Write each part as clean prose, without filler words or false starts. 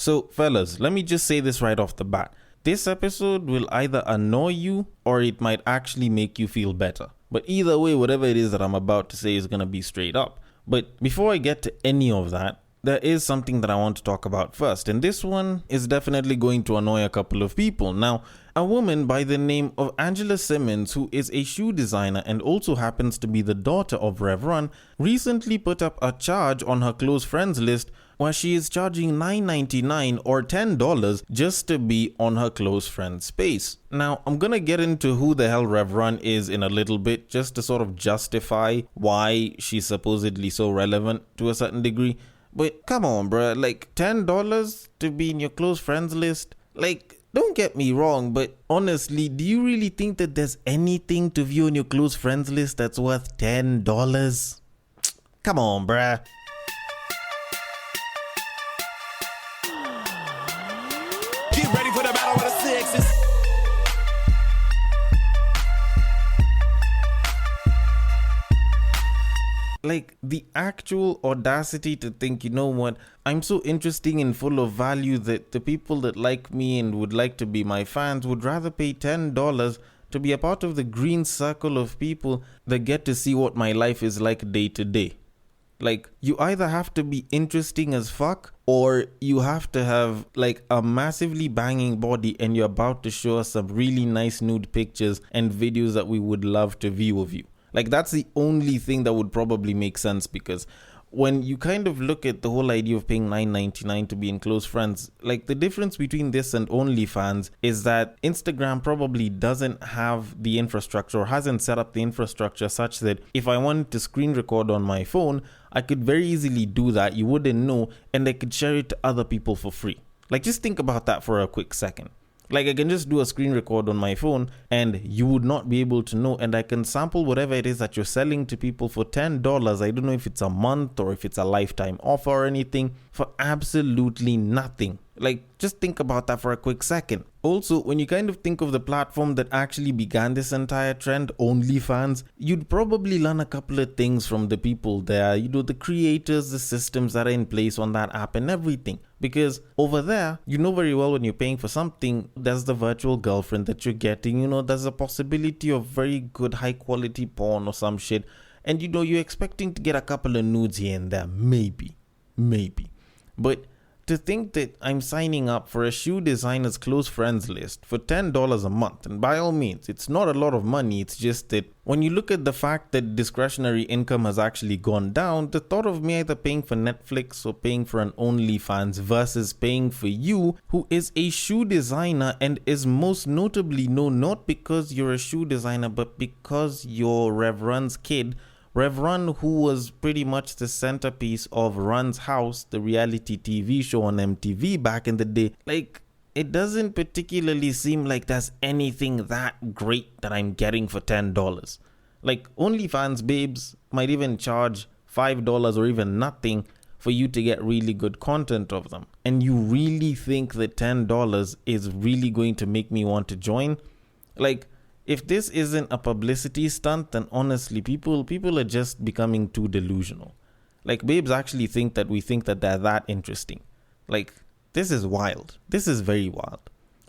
So, fellas, let me just say this right off the bat. This episode will either annoy you or it might actually make you feel better. But either way, whatever it is that I'm about to say is going to be straight up. But before I get to any of that, there is something that I want to talk about first. And this one is definitely going to annoy a couple of people. Now, a woman by the name of Angela Simmons, who is a shoe designer and also happens to be the daughter of Rev Run, recently put up a charge on her close friends list where she is charging $9.99 or $10 just to be on her close friend's space. Now, I'm gonna get into who the hell Rev Run is in a little bit just to sort of justify why she's supposedly so relevant to a certain degree. But come on, bruh, like $10 to be in your close friends list? Like, don't get me wrong, but honestly, do you really think that there's anything to view on your close friends list that's worth $10? Come on, bruh. Get ready for the battle of the sexes. Like, the actual audacity to think, you know what, I'm so interesting and full of value that the people that like me and would like to be my fans would rather pay $10 to be a part of the green circle of people that get to see what my life is like day to day. Like, you either have to be interesting as fuck or you have to have like a massively banging body and you're about to show us some really nice nude pictures and videos that we would love to view of you. Like, that's the only thing that would probably make sense, because when you kind of look at the whole idea of paying $9.99 to be in close friends, like, the difference between this and OnlyFans is that Instagram probably doesn't have the infrastructure or hasn't set up the infrastructure such that if I wanted to screen record on my phone, I could very easily do that. You wouldn't know, and I could share it to other people for free. Like, just think about that for a quick second. Like, I can just do a screen record on my phone and you would not be able to know, and I can sample whatever it is that you're selling to people for $10. I don't know if it's a month or if it's a lifetime offer or anything, for absolutely nothing. Like, just think about that for a quick second. Also, when you kind of think of the platform that actually began this entire trend, OnlyFans, you'd probably learn a couple of things from the people there, you know, the creators, the systems that are in place on that app and everything. Because over there, you know very well when you're paying for something, there's the virtual girlfriend that you're getting, you know, there's a possibility of very good high quality porn or some shit. And you know, you're expecting to get a couple of nudes here and there, maybe. But to think that I'm signing up for a shoe designer's close friends list for $10 a month, and by all means, it's not a lot of money, it's just that when you look at the fact that discretionary income has actually gone down, the thought of me either paying for Netflix or paying for an OnlyFans versus paying for you, who is a shoe designer and is most notably known not because you're a shoe designer, but because you're Rev Run's kid. Rev Run, who was pretty much the centerpiece of Run's House, the reality TV show on MTV back in the day. Like, it doesn't particularly seem like there's anything that great that I'm getting for $10. Like, OnlyFans babes might even charge $5 or even nothing for you to get really good content of them. And you really think that $10 is really going to make me want to join? Like, if this isn't a publicity stunt, then honestly, people are just becoming too delusional. Like, babes actually think that we think that they're that interesting. Like, this is wild. This is very wild.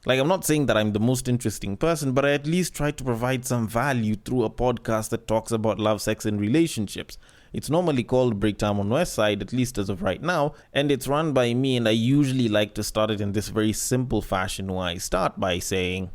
Like, I'm not saying that I'm the most interesting person, but I at least try to provide some value through a podcast that talks about love, sex, and relationships. It's normally called Break Time on West Side, at least as of right now, and it's run by me, and I usually like to start it in this very simple fashion where I start by saying,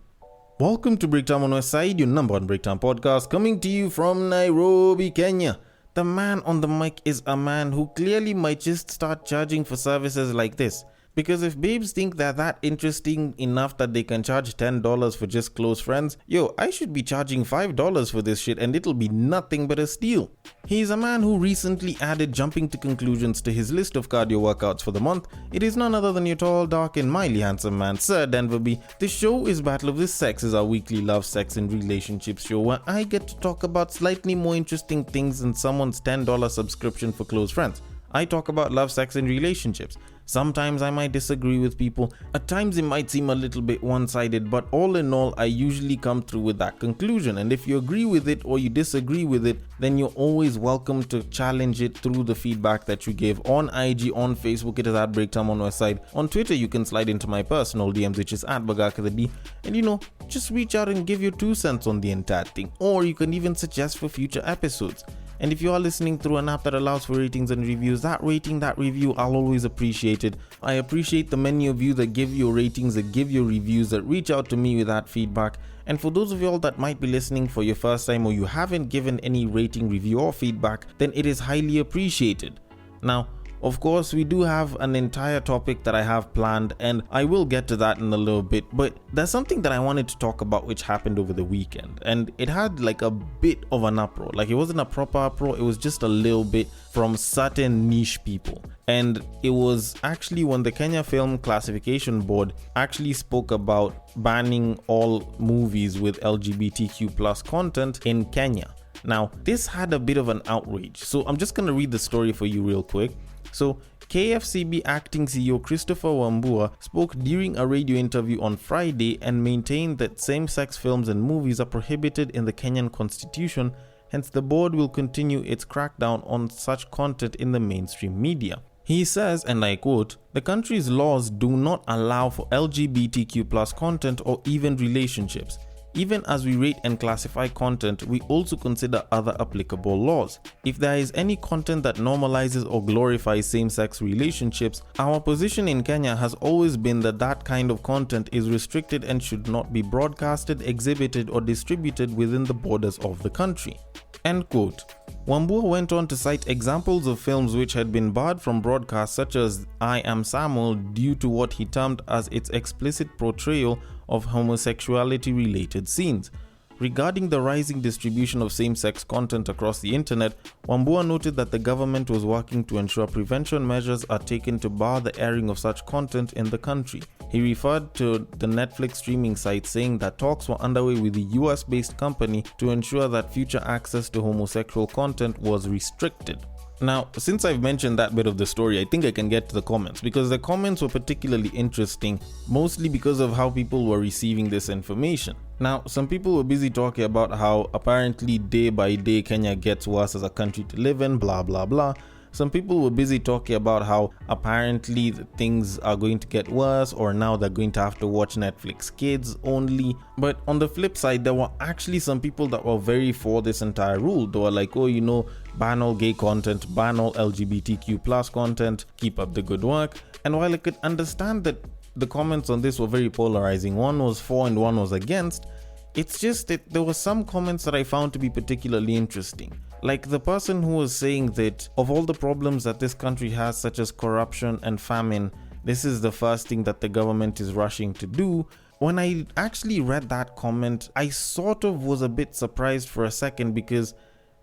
welcome to Break Time on West Side, your number one breakdown podcast, coming to you from Nairobi, Kenya. The man on the mic is a man who clearly might just start charging for services like this. Because if babes think they're that interesting enough that they can charge $10 for just close friends, yo, I should be charging $5 for this shit and it'll be nothing but a steal. He's a man who recently added jumping to conclusions to his list of cardio workouts for the month. It is none other than your tall, dark, and mildly handsome man, Sir Denverby. The show is Battle of the Sexes, our weekly love, sex, and relationships show where I get to talk about slightly more interesting things than someone's $10 subscription for close friends. I talk about love, sex, and relationships. Sometimes I might disagree with people. At times it might seem a little bit one-sided, but all in all, I usually come through with that conclusion. And if you agree with it or you disagree with it, then you're always welcome to challenge it through the feedback that you give on IG, on Facebook, it is at Breaktime on Westside. On Twitter, you can slide into my personal DMs, which is at BagakaTheD. And just reach out and give your 2 cents on the entire thing. Or you can even suggest for future episodes. And if you are listening through an app that allows for ratings and reviews, that rating, that review, I'll always appreciate it. I appreciate the many of you that give your ratings, that give your reviews, that reach out to me with that feedback. And for those of y'all that might be listening for your first time or you haven't given any rating, review or feedback, then it is highly appreciated. Now, of course, we do have an entire topic that I have planned, and I will get to that in a little bit, but there's something that I wanted to talk about which happened over the weekend, and it had like a bit of an uproar. Like, it wasn't a proper uproar, it was just a little bit from certain niche people. And it was actually when the Kenya Film Classification Board actually spoke about banning all movies with LGBTQ plus content in Kenya. Now, this had a bit of an outrage, so I'm just going to read the story for you real quick. So, KFCB acting CEO Christopher Wambua spoke during a radio interview on Friday and maintained that same-sex films and movies are prohibited in the Kenyan constitution, hence the board will continue its crackdown on such content in the mainstream media. He says, and I quote, "The country's laws do not allow for LGBTQ plus content or even relationships. Even as we rate and classify content, we also consider other applicable laws. If there is any content that normalizes or glorifies same-sex relationships, our position in Kenya has always been that that kind of content is restricted and should not be broadcasted, exhibited, or distributed within the borders of the country." End quote. Wambua went on to cite examples of films which had been barred from broadcast, such as I Am Samuel, due to what he termed as its explicit portrayal of homosexuality-related scenes. Regarding the rising distribution of same-sex content across the internet, Wambua noted that the government was working to ensure prevention measures are taken to bar the airing of such content in the country. He referred to the Netflix streaming site, saying that talks were underway with the US-based company to ensure that future access to homosexual content was restricted. Now, since I've mentioned that bit of the story, I think I can get to the comments, because the comments were particularly interesting, mostly because of how people were receiving this information. Now, some people were busy talking about how apparently day by day Kenya gets worse as a country to live in, blah blah blah. Some people were busy talking about how apparently things are going to get worse, or now they're going to have to watch Netflix Kids only. But on the flip side, there were actually some people that were very for this entire rule. They were like, oh, ban all gay content, ban all LGBTQ plus content, keep up the good work. And while I could understand that the comments on this were very polarizing, one was for and one was against, it's just that there were some comments that I found to be particularly interesting. Like the person who was saying that of all the problems that this country has, such as corruption and famine, this is the first thing that the government is rushing to do. When I actually read that comment, I sort of was a bit surprised for a second, because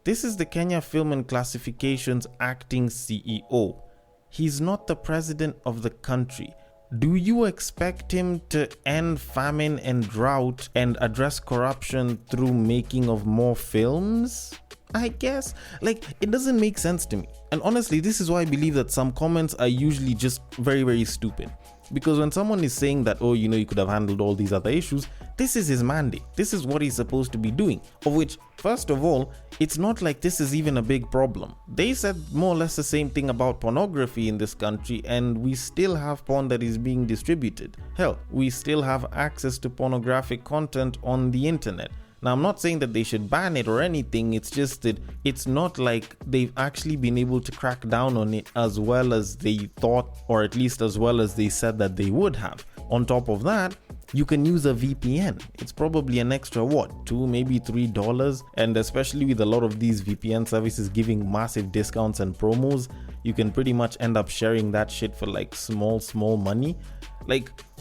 this is the Kenya Film and Classification's acting CEO. He's not the president of the country. Do you expect him to end famine and drought and address corruption through making of more films? I guess. It doesn't make sense to me. And honestly, this is why I believe that some comments are usually just very, very stupid. Because when someone is saying that, oh, you could have handled all these other issues, this is his mandate. This is what he's supposed to be doing. Of which, first of all, it's not like this is even a big problem. They said more or less the same thing about pornography in this country, and we still have porn that is being distributed. Hell, we still have access to pornographic content on the internet. Now, I'm not saying that they should ban it or anything, it's just that it's not like they've actually been able to crack down on it as well as they thought, or at least as well as they said that they would have. On top of that, you can use a VPN. It's probably an extra $2, maybe $3, and especially with a lot of these VPN services giving massive discounts and promos, you can pretty much end up sharing that shit for small money.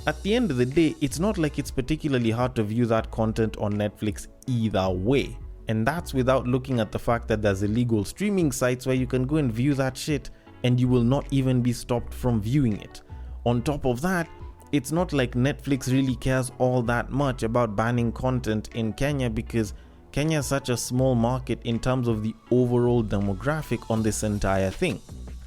At the end of the day, it's not like it's particularly hard to view that content on Netflix either way. And that's without looking at the fact that there's illegal streaming sites where you can go and view that shit and you will not even be stopped from viewing it. On top of that, it's not like Netflix really cares all that much about banning content in Kenya, because Kenya is such a small market in terms of the overall demographic on this entire thing.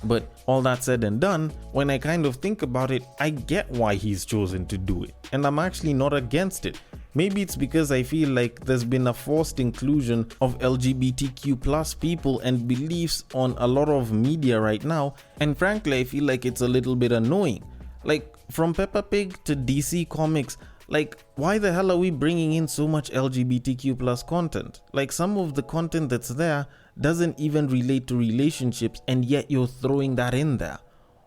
But all that said and done, when I kind of think about it, I get why he's chosen to do it, and I'm actually not against it. Maybe it's because I feel like there's been a forced inclusion of LGBTQ plus people and beliefs on a lot of media right now, and frankly I feel like it's a little bit annoying. Like, from Peppa Pig to DC Comics, like, why the hell are we bringing in so much LGBTQ plus content? Like, some of the content that's there doesn't even relate to relationships, and yet you're throwing that in there.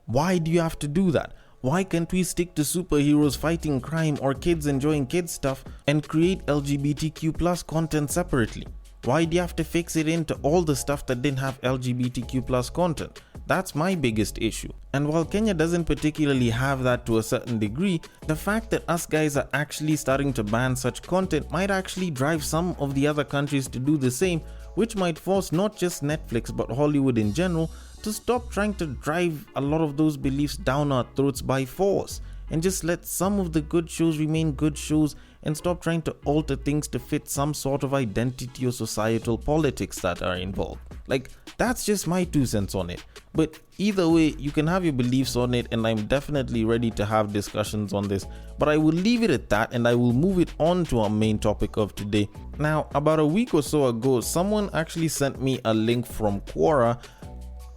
Why do you have to do that? Why can't we stick to superheroes fighting crime or kids enjoying kids stuff and create LGBTQ plus content separately? Why do you have to fix it into all the stuff that didn't have LGBTQ plus content? That's my biggest issue. And while Kenya doesn't particularly have that to a certain degree, the fact that us guys are actually starting to ban such content might actually drive some of the other countries to do the same, which might force not just Netflix but Hollywood in general to stop trying to drive a lot of those beliefs down our throats by force, and just let some of the good shows remain good shows and stop trying to alter things to fit some sort of identity or societal politics that are involved. Like, that's just my 2 cents on it. But either way, you can have your beliefs on it, and I'm definitely ready to have discussions on this. But I will leave it at that, and I will move it on to our main topic of today. Now, about a week or so ago, someone actually sent me a link from Quora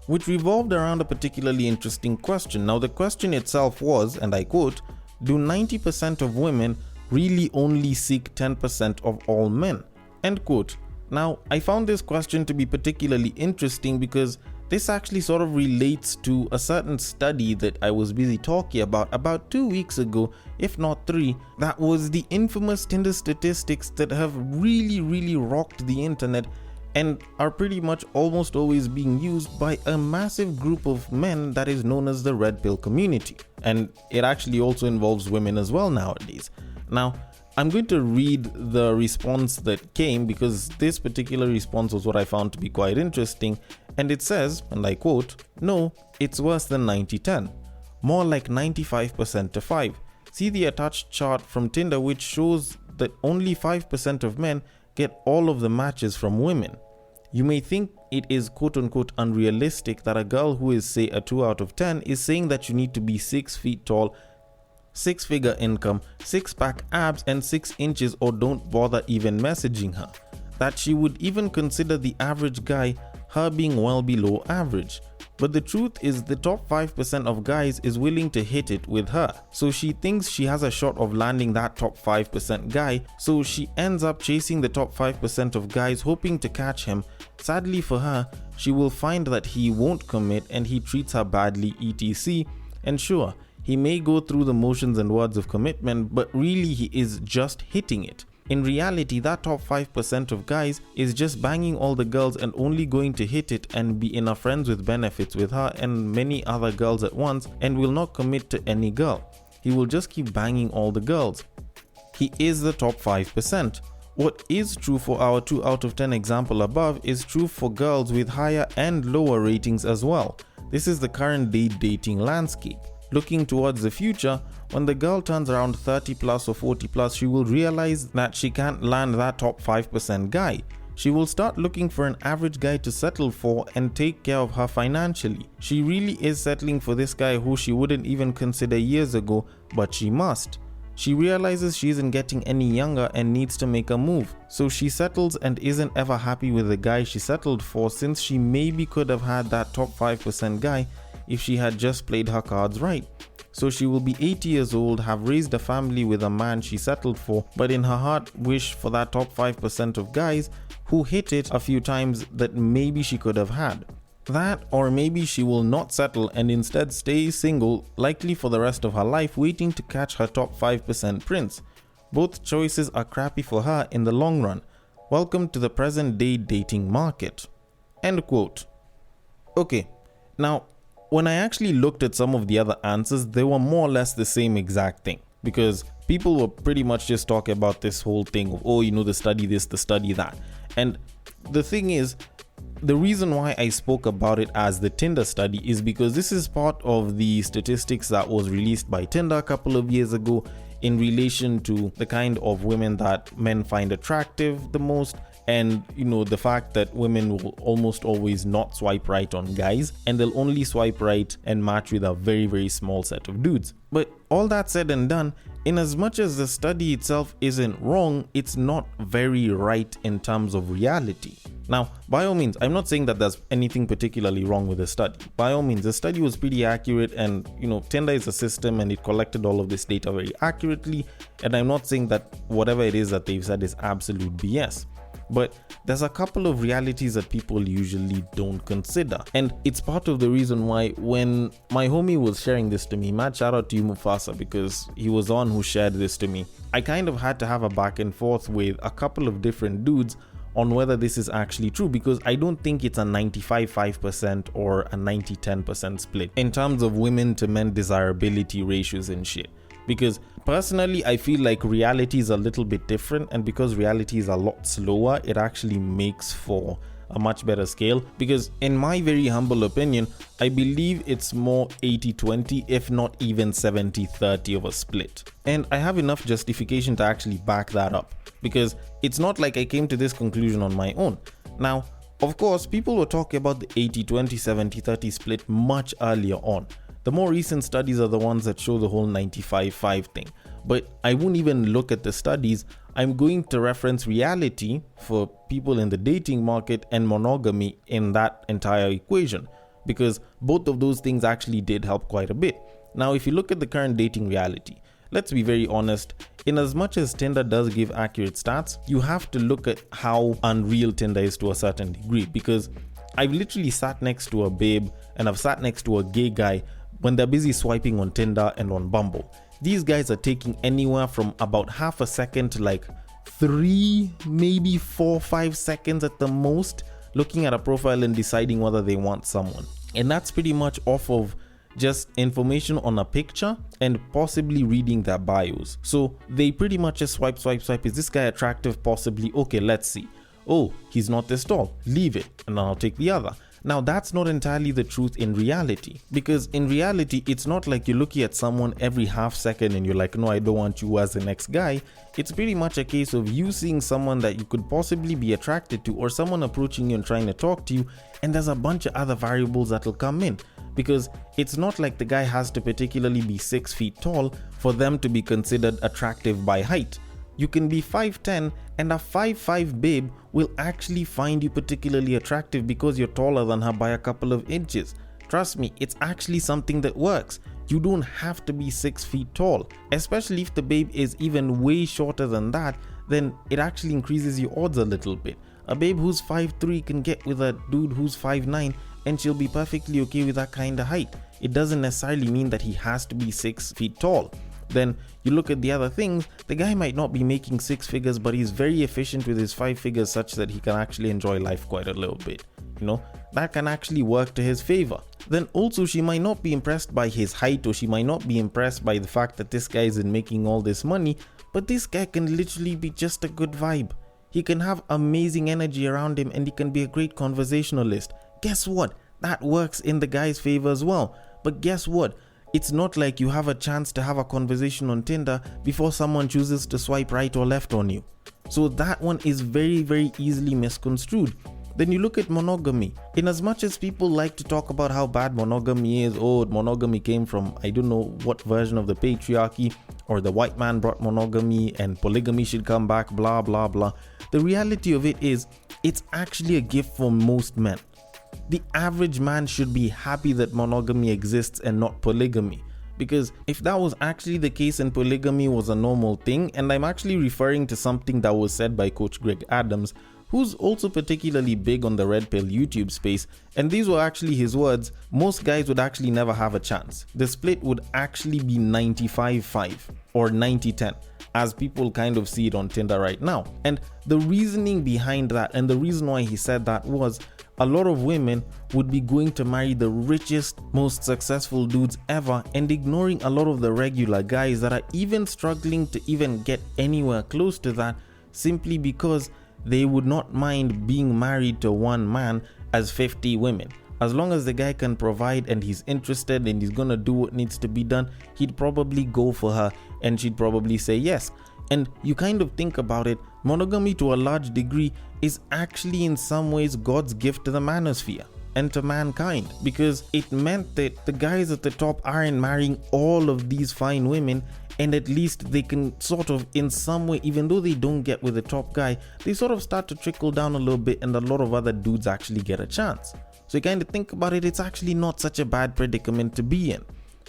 which revolved around a particularly interesting question. Now, the question itself was, and I quote, "Do 90% of women really only seek 10% of all men?" End quote. Now, I found this question to be particularly interesting because this actually sort of relates to a certain study that I was busy talking about 2 weeks ago, if not 3, that was the infamous Tinder statistics that have really rocked the internet and are pretty much almost always being used by a massive group of men that is known as the red pill community. And it actually also involves women as well nowadays. Now, I'm going to read the response that came because this particular response was what I found to be quite interesting. And it says, and I quote, "No, it's worse than 90-10. More like 95% to 5. See the attached chart from Tinder which shows that only 5% of men get all of the matches from women. You may think it is quote-unquote unrealistic that a girl who is, say, a 2 out of 10 is saying that you need to be 6 feet tall, 6-figure income, 6-pack abs and 6 inches, or don't bother even messaging her. That she would even consider the average guy her being well below average. But the truth is the top 5% of guys is willing to hit it with her. So she thinks she has a shot of landing that top 5% guy, so she ends up chasing the top 5% of guys hoping to catch him. Sadly for her, she will find that he won't commit and he treats her badly etc. And sure, he may go through the motions and words of commitment, but really he is just hitting it. In reality, that top 5% of guys is just banging all the girls and only going to hit it and be in a friends with benefits with her and many other girls at once and will not commit to any girl. He will just keep banging all the girls. He is the top 5%. What is true for our 2 out of 10 example above is true for girls with higher and lower ratings as well. This is the current dating landscape. Looking towards the future, when the girl turns around 30 plus or 40 plus, she will realize that she can't land that top 5% guy. She will start looking for an average guy to settle for and take care of her financially. She really is settling for this guy who she wouldn't even consider years ago, but she must. She realizes she isn't getting any younger and needs to make a move. So she settles and isn't ever happy with the guy she settled for, since she maybe could have had that top 5% guy if she had just played her cards right. So she will be 80 years old, have raised a family with a man she settled for, but in her heart wish for that top 5% of guys who hit it a few times that maybe she could have had. That, or maybe she will not settle and instead stay single, likely for the rest of her life, waiting to catch her top 5% prince. Both choices are crappy for her in the long run. Welcome to the present day dating market. End quote. Okay, now when I actually looked at some of the other answers, they were more or less the same exact thing, because people were pretty much just talking about this whole thing of, oh, you know, the study this, the study that. And the thing is, the reason why I spoke about it as the Tinder study is because this is part of the statistics that was released by Tinder a couple of years ago in relation to the kind of women that men find attractive the most and the fact that women will almost always not swipe right on guys, and they'll only swipe right and match with a very, very small set of dudes. But all that said and done, in as much as the study itself isn't wrong, it's not very right in terms of reality. Now, by all means, I'm not saying that there's anything particularly wrong with the study. By all means, the study was pretty accurate, and Tinder is a system and it collected all of this data very accurately, and I'm not saying that whatever it is that they've said is absolute BS. But there's a couple of realities that people usually don't consider. And it's part of the reason why when my homie was sharing this to me, mad shout out to you Mufasa, because he was the one who shared this to me, I kind of had to have a back and forth with a couple of different dudes on whether this is actually true, because I don't think it's a 95-5% or a 90-10% split in terms of women to men desirability ratios and shit. Because personally, I feel like reality is a little bit different, and because reality is a lot slower, it actually makes for a much better scale. Because in my very humble opinion, I believe it's more 80-20, if not even 70-30 of a split. And I have enough justification to actually back that up, because it's not like I came to this conclusion on my own. Now, of course, people were talking about the 80-20, 70-30 split much earlier on. The more recent studies are the ones that show the whole 95-5 thing. But I won't even look at the studies. I'm going to reference reality for people in the dating market and monogamy in that entire equation, because both of those things actually did help quite a bit. Now, if you look at the current dating reality, let's be very honest, in as much as Tinder does give accurate stats, you have to look at how unreal Tinder is to a certain degree, because I've literally sat next to a babe and I've sat next to a gay guy when they're busy swiping on Tinder and on Bumble. These guys are taking anywhere from about half a second to like 3, maybe 4-5 seconds at the most, looking at a profile and deciding whether they want someone. And that's pretty much off of just information on a picture and possibly reading their bios. So they pretty much just swipe. Is this guy attractive? Possibly. Okay, let's see. Oh, he's not this tall. Leave it, and I'll take the other. Now, that's not entirely the truth in reality, because in reality, it's not like you're looking at someone every half second and you're like, no, I don't want you as the next guy. It's pretty much a case of you seeing someone that you could possibly be attracted to, or someone approaching you and trying to talk to you, and there's a bunch of other variables that'll come in, because it's not like the guy has to particularly be 6 feet tall for them to be considered attractive by height. You can be 5'10", and a 5'5" babe will actually find you particularly attractive because you're taller than her by a couple of inches. Trust me, it's actually something that works. You don't have to be 6 feet tall, especially if the babe is even way shorter than that. Then it actually increases your odds a little bit. A babe who's 5'3" can get with a dude who's 5'9", and she'll be perfectly okay with that kind of height. It doesn't necessarily mean that he has to be 6 feet tall. Then you look at the other things, the guy might not be making 6 figures, but he's very efficient with his 5 figures such that he can actually enjoy life quite a little bit. That can actually work to his favor. Then also, she might not be impressed by his height, or she might not be impressed by the fact that this guy isn't making all this money, but this guy can literally be just a good vibe. He can have amazing energy around him, and he can be a great conversationalist. Guess what? That works in the guy's favor as well. But guess what? It's not like you have a chance to have a conversation on Tinder before someone chooses to swipe right or left on you. So that one is very, very easily misconstrued. Then you look at monogamy. In as much as people like to talk about how bad monogamy is, monogamy came from I don't know what version of the patriarchy, or the white man brought monogamy and polygamy should come back, blah, blah, blah. The reality of it is, it's actually a gift for most men. The average man should be happy that monogamy exists and not polygamy. Because if that was actually the case and polygamy was a normal thing, and I'm actually referring to something that was said by Coach Greg Adams, who's also particularly big on the Red Pill YouTube space, and these were actually his words, most guys would actually never have a chance. The split would actually be 95-5 or 90-10. As people kind of see it on Tinder right now. And the reasoning behind that, and the reason why he said that, was a lot of women would be going to marry the richest, most successful dudes ever, and ignoring a lot of the regular guys that are even struggling to even get anywhere close to that, simply because they would not mind being married to one man as 50 women. As long as the guy can provide and he's interested and he's gonna do what needs to be done, he'd probably go for her and she'd probably say yes. And you kind of think about it, Monogamy, to a large degree, is actually in some ways God's gift to the manosphere and to mankind, because it meant that the guys at the top aren't marrying all of these fine women, and at least they can sort of, in some way, even though they don't get with the top guy, they sort of start to trickle down a little bit, and a lot of other dudes actually get a chance. So you kind of think about it, it's actually not such a bad predicament to be in.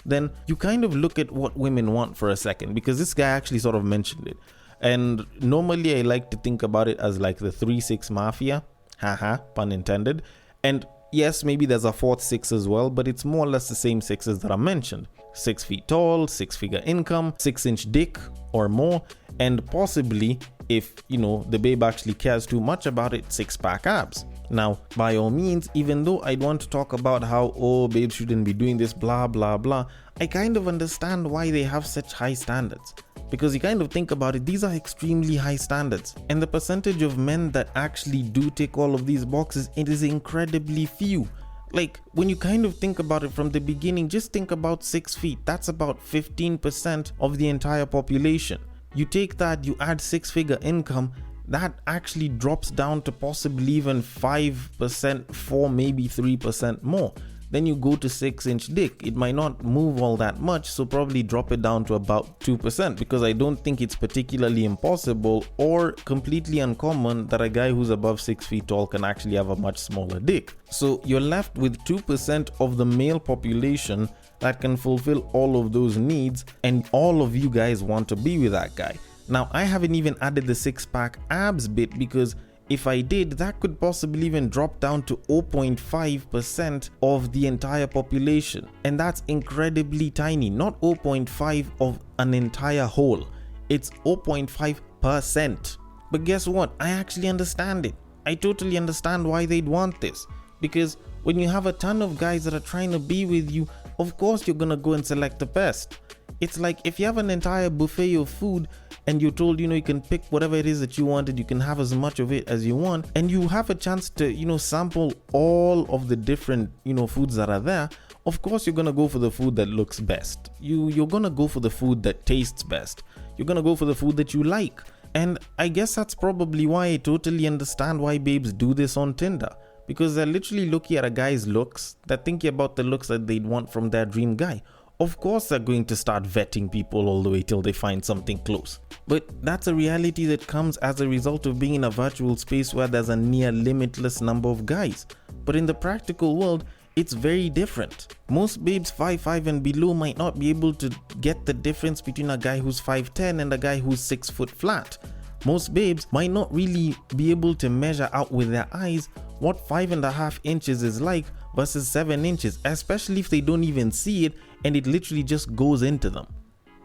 Then you kind of look at what women want for a second, because this guy actually sort of mentioned it. And normally I like to think about it as like the 3-6 mafia, haha, pun intended. And yes, maybe there's a fourth 6 as well, but it's more or less the same 6s that I mentioned. 6 feet tall, 6-figure income, 6-inch dick or more, and possibly, if the babe actually cares too much about it, 6-pack abs. Now, by all means, even though I'd want to talk about how, babes shouldn't be doing this, blah, blah, blah, I kind of understand why they have such high standards. Because you kind of think about it, these are extremely high standards. And the percentage of men that actually do tick all of these boxes, it is incredibly few. Like, when you kind of think about it from the beginning, just think about 6 feet. That's about 15% of the entire population. You take that, you add 6-figure income, that actually drops down to possibly even 5%, 4, maybe 3% more. Then you go to 6-inch dick. It might not move all that much, so probably drop it down to about 2%, because I don't think it's particularly impossible or completely uncommon that a guy who's above 6 feet tall can actually have a much smaller dick. So you're left with 2% of the male population that can fulfill all of those needs, and all of you guys want to be with that guy. Now, I haven't even added the 6-pack abs bit, because if I did, that could possibly even drop down to 0.5% of the entire population. And that's incredibly tiny, not 0.5 of an entire whole. It's 0.5%. But guess what? I actually understand it. I totally understand why they'd want this. Because when you have a ton of guys that are trying to be with you, of course you're gonna go and select the best. It's like if you have an entire buffet of food and you're told, you can pick whatever it is that you wanted, you can have as much of it as you want, and you have a chance to, sample all of the different, foods that are there, of course you're gonna go for the food that looks best. You're gonna go for the food that tastes best. You're gonna go for the food that you like. And I guess that's probably why I totally understand why babes do this on Tinder. Because they're literally looking at a guy's looks, they're thinking about the looks that they'd want from their dream guy. Of course they're going to start vetting people all the way till they find something close. But that's a reality that comes as a result of being in a virtual space where there's a near limitless number of guys. But in the practical world, it's very different. Most babes 5'5" and below might not be able to get the difference between a guy who's 5'10" and a guy who's 6 foot flat. Most babes might not really be able to measure out with their eyes what 5.5 inches is like versus 7 inches, especially if they don't even see it and it literally just goes into them.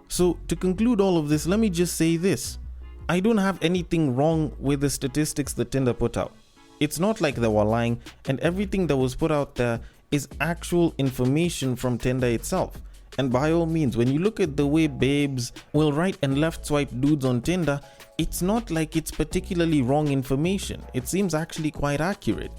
So to conclude all of this, let me just say this. I don't have anything wrong with the statistics that Tinder put out. It's not like they were lying, and everything that was put out there is actual information from Tinder itself. And by all means, when you look at the way babes will right and left swipe dudes on Tinder, it's not like it's particularly wrong information. It seems actually quite accurate.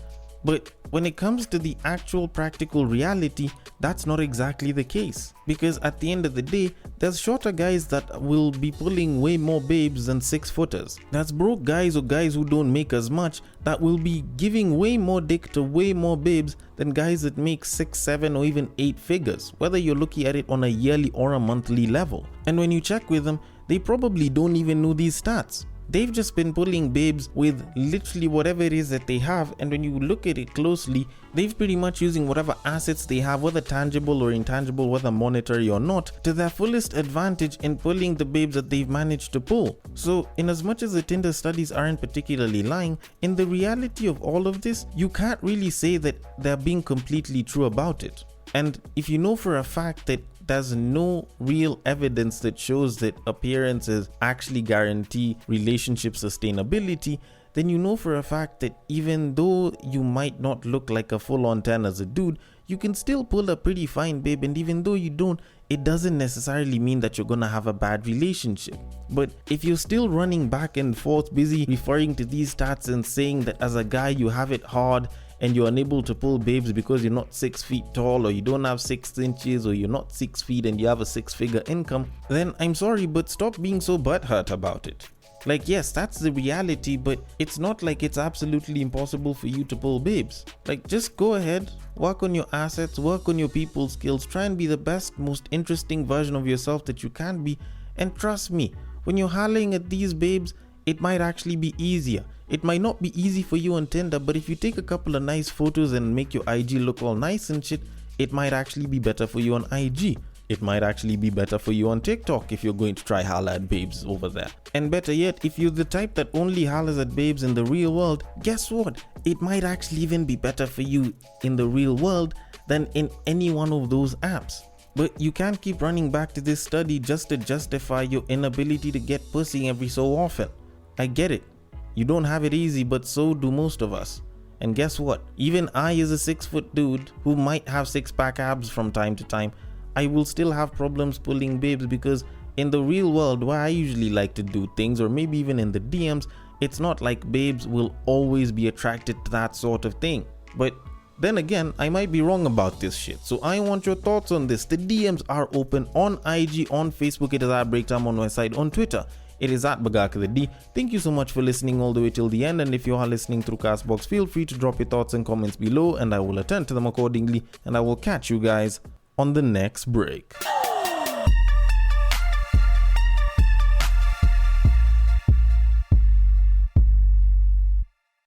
But when it comes to the actual practical reality, that's not exactly the case. Because at the end of the day, there's shorter guys that will be pulling way more babes than 6-footers. There's broke guys or guys who don't make as much that will be giving way more dick to way more babes than guys that make 6, 7 or even 8 figures, whether you're looking at it on a yearly or a monthly level. And when you check with them, they probably don't even know these stats. They've just been pulling babes with literally whatever it is that they have, and when you look at it closely, they've pretty much using whatever assets they have, whether tangible or intangible, whether monetary or not, to their fullest advantage in pulling the babes that they've managed to pull. So in as much as the Tinder studies aren't particularly lying, in the reality of all of this, you can't really say that they're being completely true about it. And if you know for a fact that there's no real evidence that shows that appearances actually guarantee relationship sustainability, then you know for a fact that even though you might not look like a full-on 10 as a dude, you can still pull a pretty fine babe, and even though you don't, it doesn't necessarily mean that you're gonna have a bad relationship. But if you're still running back and forth, busy referring to these stats and saying that as a guy you have it hard and you're unable to pull babes because you're not 6 feet tall, or you don't have 6 inches, or you're not 6 feet and you have a 6-figure income, then I'm sorry, but stop being so butthurt about it. Like, yes, that's the reality, but it's not like it's absolutely impossible for you to pull babes. Like, just go ahead, work on your assets, work on your people skills, try and be the best, most interesting version of yourself that you can be. And trust me, when you're hollering at these babes, it might actually be easier. It might not be easy for you on Tinder, but if you take a couple of nice photos and make your IG look all nice and shit, it might actually be better for you on IG. It might actually be better for you on TikTok if you're going to try holler at babes over there. And better yet, if you're the type that only hollers at babes in the real world, guess what? It might actually even be better for you in the real world than in any one of those apps. But you can't keep running back to this study just to justify your inability to get pussy every so often. I get it. You don't have it easy, but so do most of us. And guess what? Even I, as a 6-foot dude who might have 6-pack abs from time to time, I will still have problems pulling babes, because in the real world where I usually like to do things, or maybe even in the DMs, it's not like babes will always be attracted to that sort of thing. But then again, I might be wrong about this shit. So I want your thoughts on this. The DMs are open on IG, on Facebook, it is at Breaktime on my side, on Twitter, it is at Bagaka the D. Thank you so much for listening all the way till the end, and if you are listening through Castbox, feel free to drop your thoughts and comments below, and I will attend to them accordingly, and I will catch you guys on the next break.